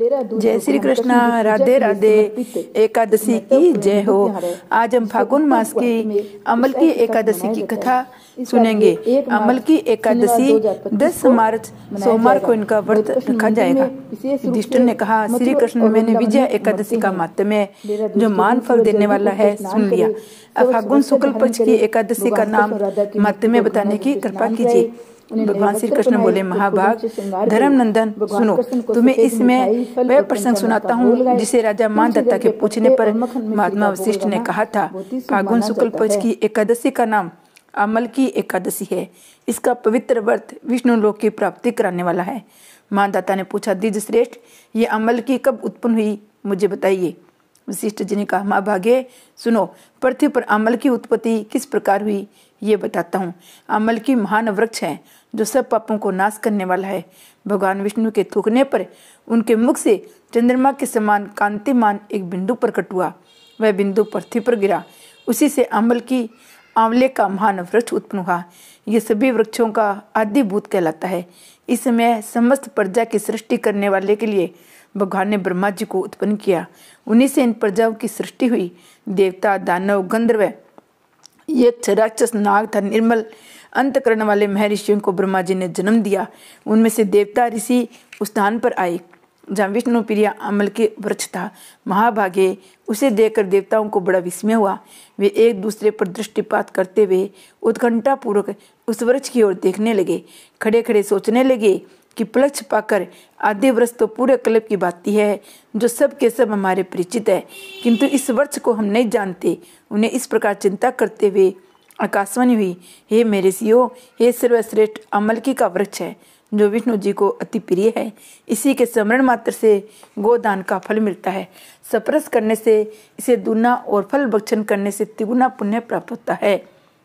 जय श्री कृष्णा। राधे राधे। एकादशी की जय हो। आज हम फागुन मास की अमल की एकादशी की कथा सुनेंगे। अमल की एकादशी 10 मार्च सोमवार को इनका व्रत रखा जाएगा। युधिष्ठिर ने कहा, श्री कृष्ण, मैंने विजया एकादशी का महात्म्य जो मान फल देने वाला है सुन लिया। अब फागुन शुक्ल पक्ष की एकादशी का नाम महात्म्य बताने की कृपा कीजिए। भगवान श्री कृष्ण बोले, महाभाग धर्म नंदन, सुनो, तुम्हें इसमें वह प्रसंग सुनाता हूँ जिसे राजा मानदत्ता के पूछने पर महात्मा वशिष्ठ ने कहा था। फागुन शुक्ल पक्ष की एकादशी का नाम अमल की एकादशी है। इसका पवित्र व्रत विष्णु लोक की प्राप्ति कराने वाला है। मानदत्ता ने पूछा, द्विज श्रेष्ठ, ये अमल की कब उत्पन्न हुई, मुझे बताइए। वशिष्ठ जी ने कहा, महाभागे सुनो, पृथ्वी पर अमल की उत्पत्ति किस प्रकार हुई ये बताता हूँ। अमल की महान वृक्ष है जो सब पापों को नाश करने वाला है। भगवान विष्णु के थूकने पर उनके मुख से चंद्रमा के समान कांतिमान एक बिंदु प्रकट हुआ। वह बिंदु पृथ्वी पर गिरा। उसी से अमल की आंवले का महान वृक्ष उत्पन्न हुआ। ये सभी वृक्षों का आदिभूत कहलाता है। इस समय समस्त प्रजा की सृष्टि करने वाले के लिए भगवान ने ब्रह्मा जी को उत्पन्न किया। उन्हीं से इन प्रजाओं की सृष्टि हुई। देवता, दानव, गंधर्व, यक्ष, राक्षस, नाग तथा निर्मल अंतकरण वाले महर्षियों को ब्रह्मा जी ने जन्म दिया। उनमें से देवता ऋषि उस स्थान पर आए जहाँ विष्णु प्रिय अमल के वृक्ष था। महाभागे उसे देखकर देवताओं को बड़ा विस्मय हुआ। वे एक दूसरे पर दृष्टिपात करते हुए उत्कंठा पूर्वक उस वृक्ष की ओर देखने लगे। खड़े खड़े सोचने लगे कि पलक्ष पाकर आदि वृक्ष तो पूरे कल्प की बाती है, जो सब के सब हमारे परिचित है, किंतु इस वृक्ष को हम नहीं जानते। उन्हें इस प्रकार चिंता करते हुए आकाशवाणी हुई, हे मेरे सियो, हे सर्वश्रेष्ठ अमलकी का वृक्ष है जो विष्णु जी को अति प्रिय है। इसी के स्मरण मात्र से गोदान का फल मिलता है। स्पर्श करने से इसे दूना और फल भक्षण करने से तिगुना पुण्य प्राप्त होता है।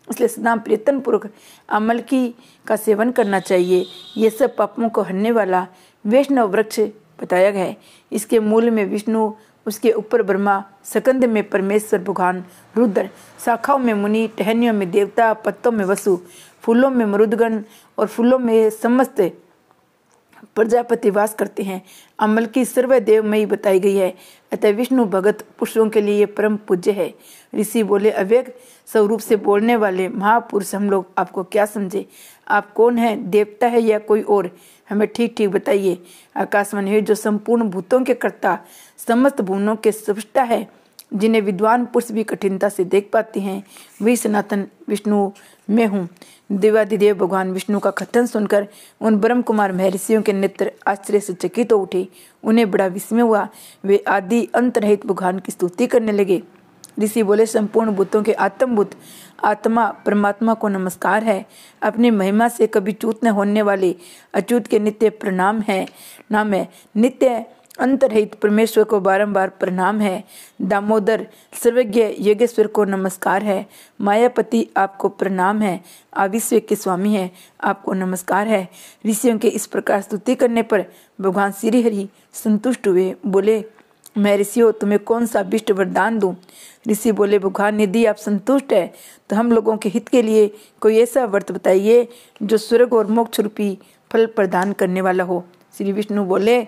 इसलिए सदा प्रयत्न पूर्वक अमल की का सेवन करना चाहिए। ये सब पापों को हरने वाला वैष्णव वृक्ष बताया गया है। इसके मूल में विष्णु, उसके ऊपर ब्रह्मा, सकंद में परमेश्वर भगवान रुद्र, शाखाओं में मुनि, टहनियों में देवता, पत्तों में वसु, फूलों में मरुदगण और फूलों में समस्त प्रजापति वास करते हैं। अमल की सर्वदेवमयी बताई गई है। अतः विष्णु भगत पुरुषों के लिए परम पूज्य है। ऋषि बोले, अव्यक्त स्वरूप से बोलने वाले महापुरुष, हम लोग आपको क्या समझे? आप कौन हैं? देवता है या कोई और? हमें ठीक ठीक बताइए। आकाशवाणी है, जो संपूर्ण भूतों के कर्ता, समस्त भुवनों के सृष्टा है, जिन्हें विद्वान पुरुष भी कठिनता से देख पाते हैं, वही सनातन विष्णु मैं हूँ। देवादिदेव भगवान विष्णु का कथन सुनकर उन ब्रह्म कुमार महर्षियों के नेत्र आश्चर्य से चकित हो उठे। उन्हें बड़ा विस्मय हुआ। वे आदि अंत रहित भगवान की स्तुति करने लगे। ऋषि बोले, संपूर्ण भूतों के आत्मभूत आत्मा परमात्मा को नमस्कार है। अपनी महिमा से कभी च्युत न होने वाले अच्युत के नित्य प्रणाम है। नाम है नित्य अंतरहित परमेश्वर को बारंबार प्रणाम है। दामोदर सर्वज्ञ योगेश्वर को नमस्कार है। मायापति आपको प्रणाम है। आप विश्व के स्वामी हैं, आपको नमस्कार है। ऋषियों के इस प्रकार स्तुति करने पर भगवान श्री हरि संतुष्ट हुए। बोले, मैं ऋषियों, तुम्हें कौन सा अभीष्ट वरदान दूं? ऋषि बोले, भगवान यदि आप संतुष्ट है तो हम लोगों के हित के लिए कोई ऐसा व्रत बताइए जो स्वर्ग और मोक्ष रूपी फल प्रदान करने वाला हो। श्री विष्णु बोले,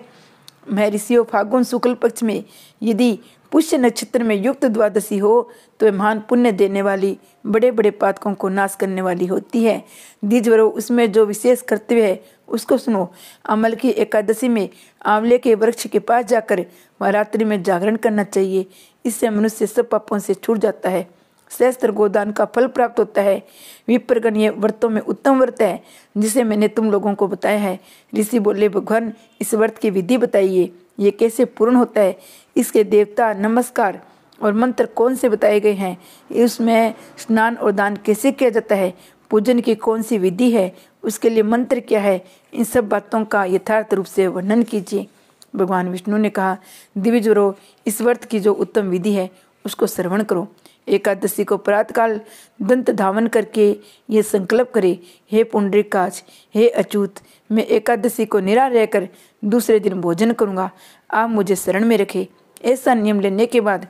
मैं ऋषियों, फागुन शुक्ल पक्ष में यदि पुष्य नक्षत्र में युक्त द्वादशी हो तो महान पुण्य देने वाली, बड़े बड़े पातकों को नाश करने वाली होती है। द्विजवरों, उसमें जो विशेष कर्तव्य है उसको सुनो। अमल की एकादशी में आंवले के वृक्ष के पास जाकर वह रात्रि में जागरण करना चाहिए। इससे मनुष्य सब पापों से छूट जाता है। सहस्त्र गोदान का फल प्राप्त होता है। विप्रगण ये व्रतों में उत्तम व्रत है जिसे मैंने तुम लोगों को बताया है। ऋषि बोले, भगवान इस व्रत की विधि बताइए, ये कैसे पूर्ण होता है? इसके देवता, नमस्कार और मंत्र कौन से बताए गए हैं? इसमें स्नान और दान कैसे किया जाता है? पूजन की कौन सी विधि है? उसके लिए मंत्र क्या है? इन सब बातों का यथार्थ रूप से वर्णन कीजिए। भगवान विष्णु ने कहा, दिव्यजोरो, इस व्रत की जो उत्तम विधि है उसको श्रवण करो। एकादशी को प्रातःकाल दंत धावन करके ये संकल्प करे, हे पुंडरीकाक्ष, हे अच्युत, मैं एकादशी को निराहार रहकर दूसरे दिन भोजन करूँगा। आप मुझे शरण में रखें। ऐसा नियम लेने के बाद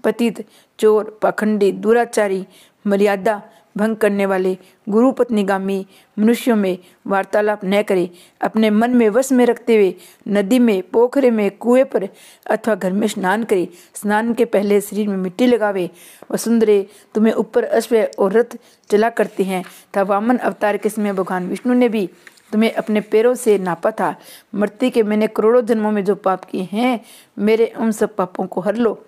पतित, चोर, पाखंडी, दुराचारी, मर्यादा भंग करने वाले गुरु पत्नीगामी मनुष्यों में वार्तालाप न करे। अपने मन में वश में रखते हुए नदी में, पोखरे में, कुएं पर अथवा घर में स्नान करे। स्नान के पहले शरीर में मिट्टी लगावे। वसुंधरे, तुम्हें ऊपर अश्व और रथ चला करते हैं था। वामन अवतार के समय भगवान विष्णु ने भी तुम्हें अपने पैरों से नापा था। मृत्यु के मैंने करोड़ों जन्मों में जो पाप किए हैं, मेरे उन सब पापों को हर लो।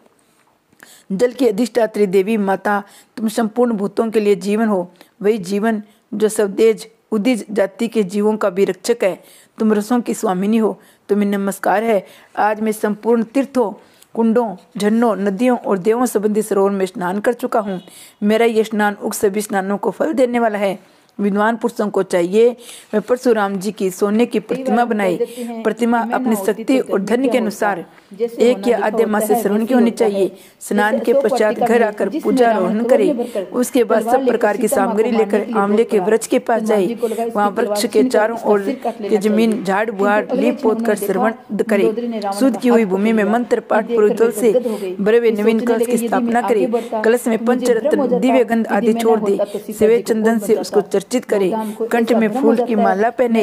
जल की अधिष्ठात्री देवी माता, तुम संपूर्ण भूतों के लिए जीवन हो। वही जीवन जो सब तेज उदिज जाति के जीवों का भी रक्षक है। तुम रसों की स्वामिनी हो। तुम्हें नमस्कार है। आज मैं संपूर्ण तीर्थों, कुंडों, झरनों, नदियों और देवों संबंधी सरोवर में स्नान कर चुका हूँ। मेरा ये स्नान उक्त सभी स्नानों को फल देने वाला है। विद्वान पुरुषों को चाहिए वे परशुराम जी की सोने की प्रतिमा बनाए। प्रतिमा अपनी शक्ति और धन के अनुसार एक या आधे मास से श्रवण की होनी चाहिए। स्नान के पश्चात घर आकर पूजा आरोहण करे। उसके बाद सब प्रकार की सामग्री लेकर आंवले के वृक्ष के पास जाए। वहाँ वृक्ष के चारों ओर की जमीन झाड़ बुहाड़ लीप पोत कर श्रवण करे। शुद्ध की हुई भूमि में मंत्र पाठ पूर्वक जल से भरे हुए नवीन कलश की स्थापना करे। कलश में पंचरत्न, दिव्य गंध आदि छोड़ दे। सफेद चंदन से उसको चर्चित करे। कंठ में फूल की माला पहने।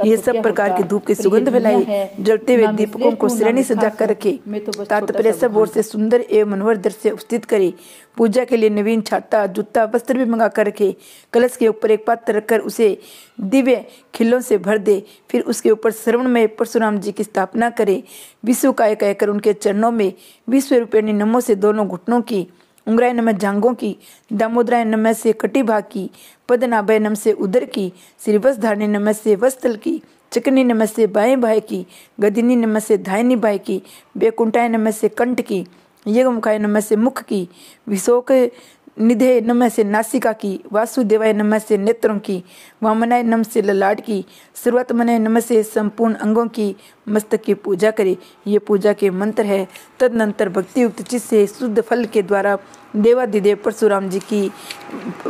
ये सब प्रकार की धूप की सुगंध फैलाए। जलते हुए दीपकों को श्रेणी सजा कर रखे। तात्पर्य सब ओर से सुंदर एवं मनोहर दृश्य से उपस्थित करे। पूजा के लिए नवीन छाता, जूता, वस्त्र भी मंगा कर रखे। कलश के ऊपर एक पात्र रखकर उसे दिव्य खिलों से भर दे। फिर उसके ऊपर श्रवण में परशुराम जी की स्थापना करे। विश्व काय कहकर उनके चरणों में विश्व रूपिणी नमो से दोनों घुटनों की, उंगराय नमः जांघों की, दामोदराय नमः से कटी भाग की, पदनाभय नमः से उदर की, श्रीवस्धारणी नमः से वस्तल की, चकनी नमः से बाएं बाएं की, गदिनी नमः से दाहिनी बाएं की, बेकुंठाय नमः से कंठ की, यगमुखाय नमः से मुख की, विशोक निधे नमः से नासिका की, वासुदेवाय नमः से नेत्रों की, वामनाय नमः से ललाट की, सर्वतमनाय नमः से संपूर्ण अंगों की, मस्तक की पूजा करे। ये पूजा के मंत्र है। तदनंतर भक्ति युक्त चित्त से शुद्ध फल के द्वारा देवादिदेव परशुराम जी की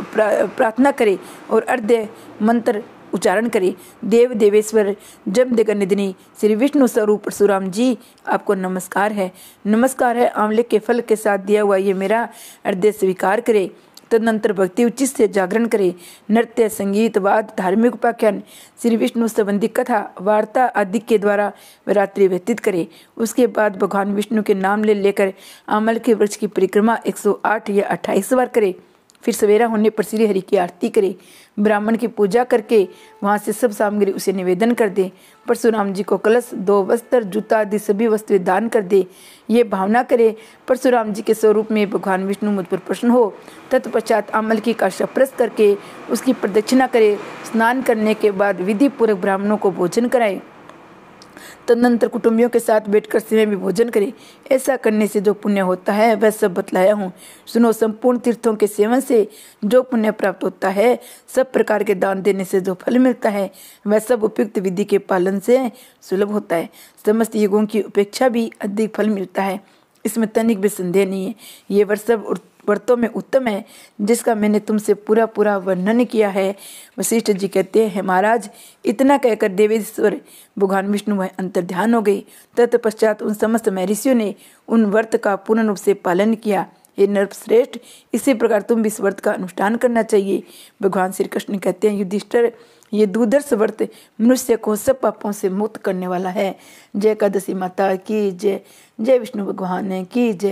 प्रार्थना करे और अर्ध्य मंत्र उच्चारण करे। देव देवेश्वर जमदग्नि निधिनी श्री विष्णु स्वरूप परशुराम जी, आपको नमस्कार है। नमस्कार है। आंवले के फल के साथ दिया हुआ ये मेरा अर्ध्य स्वीकार करे। तदनंतर भक्ति उचित से जागरण करे। नृत्य, संगीत, वाद, धार्मिक उपाख्यान, श्री विष्णु संबंधी कथा, वार्ता आदि के द्वारा रात्रि व्यतीत करे। उसके बाद भगवान विष्णु के नाम लेकर आंवल के वृक्ष की परिक्रमा 108 या 28 बार करे। फिर सवेरा होने पर श्री हरि की आरती करे। ब्राह्मण की पूजा करके वहाँ से सब सामग्री उसे निवेदन कर दे। परशुराम जी को कलश, 2 वस्त्र, जूता आदि सभी वस्तुएं दान कर दे। ये भावना करे परशुराम जी के स्वरूप में भगवान विष्णु मुझ पर प्रसन्न हो। तत्पश्चात आंवल की का स्पर्श करके उसकी प्रदक्षिणा करे। स्नान करने के बाद विधि पूर्वक ब्राह्मणों को भोजन कराए। तदनंतर कुटुंबियों के साथ बैठकर समय में भोजन करे। ऐसा करने से जो पुण्य होता है वह सब बतलाया हूँ। सुनो, संपूर्ण तीर्थों के सेवन से जो पुण्य प्राप्त होता है, सब प्रकार के दान देने से जो फल मिलता है, वह सब उपयुक्त विधि के पालन से सुलभ होता है। समस्त युगों की अपेक्षा भी अधिक फल मिलता है, इसमें तनिक भी संदेह नहीं है। ये वर्ष व्रतों में उत्तम है, जिसका मैंने तुमसे पूरा वर्णन किया है। वशिष्ठ जी कहते हैं, महाराज, इतना कहकर देवेश्वर भगवान विष्णु वह अंतर्ध्यान हो गए। तत्पश्चात उन समस्त महर्षियों ने उन व्रत का पूर्ण रूप से पालन किया। हे नरश्रेष्ठ, इसी प्रकार तुम भी इस व्रत का अनुष्ठान करना चाहिए। भगवान श्री कृष्ण कहते हैं, युधिष्ठिर, ये दूरदर्श व्रत मनुष्य को सब पापों से मुक्त करने वाला है। जय एकादशी माता की जय। जय विष्णु भगवान की जय।